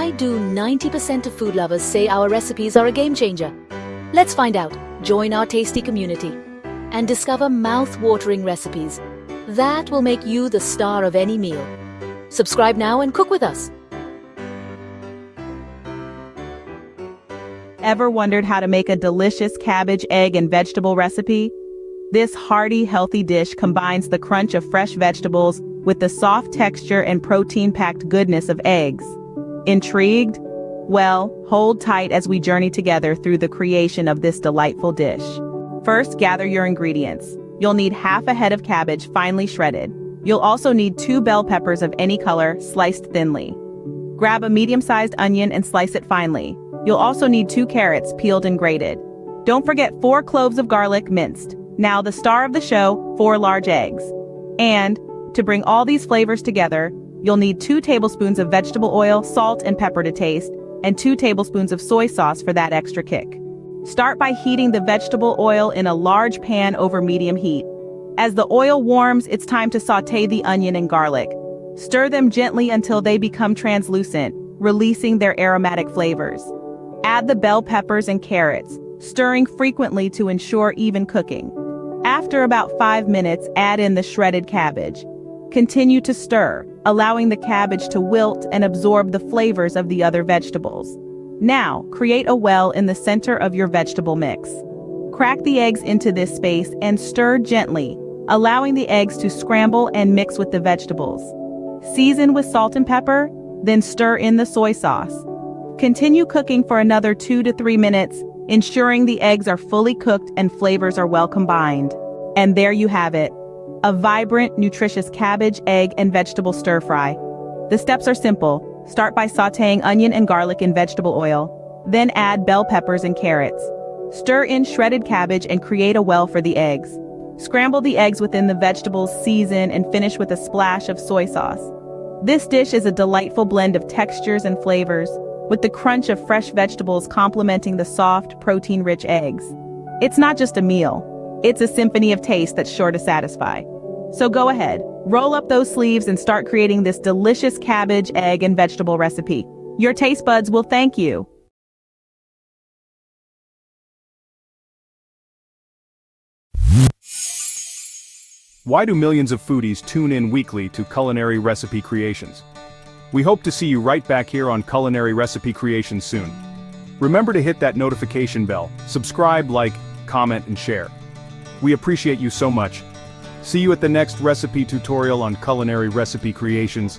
Why do 90% of food lovers say our recipes are a game changer? Let's find out. Join our tasty community and discover mouth-watering recipes that will make you the star of any meal. Subscribe now and cook with us. Ever wondered how to make a delicious cabbage, egg, and vegetable recipe? This hearty, healthy dish combines the crunch of fresh vegetables with the soft texture and protein-packed goodness of eggs. Intrigued? Well, hold tight as we journey together through the creation of this delightful dish. First, gather your ingredients. You'll need half a head of cabbage finely shredded. You'll also need 2 bell peppers of any color sliced thinly. Grab a medium-sized onion and slice it finely. You'll also need 2 carrots peeled and grated. Don't forget 4 cloves of garlic minced. Now the star of the show, 4 large eggs. And, to bring all these flavors together, you'll need 2 tablespoons of vegetable oil, salt and pepper to taste, and 2 tablespoons of soy sauce for that extra kick. Start by heating the vegetable oil in a large pan over medium heat. As the oil warms, it's time to sauté the onion and garlic. Stir them gently until they become translucent, releasing their aromatic flavors. Add the bell peppers and carrots, stirring frequently to ensure even cooking. After about 5 minutes, add in the shredded cabbage. Continue to stir, allowing the cabbage to wilt and absorb the flavors of the other vegetables. Now, create a well in the center of your vegetable mix. Crack the eggs into this space and stir gently, allowing the eggs to scramble and mix with the vegetables. Season with salt and pepper, then stir in the soy sauce. Continue cooking for another 2 to 3 minutes, ensuring the eggs are fully cooked and flavors are well combined. And there you have it. A vibrant, nutritious cabbage, egg, and vegetable stir-fry. The steps are simple. Start by sautéing onion and garlic in vegetable oil. Then add bell peppers and carrots. Stir in shredded cabbage and create a well for the eggs. Scramble the eggs within the vegetables, season, and finish with a splash of soy sauce. This dish is a delightful blend of textures and flavors, with the crunch of fresh vegetables complementing the soft, protein-rich eggs. It's not just a meal. It's a symphony of taste that's sure to satisfy. So go ahead, roll up those sleeves and start creating this delicious cabbage, egg, and vegetable recipe. Your taste buds will thank you. Why do millions of foodies tune in weekly to Culinary Recipe Creations? We hope to see you right back here on Culinary Recipe Creations soon. Remember to hit that notification bell, subscribe, like, comment, and share. We appreciate you so much. See you at the next recipe tutorial on Culinary Recipe Creations.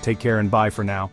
Take care and bye for now.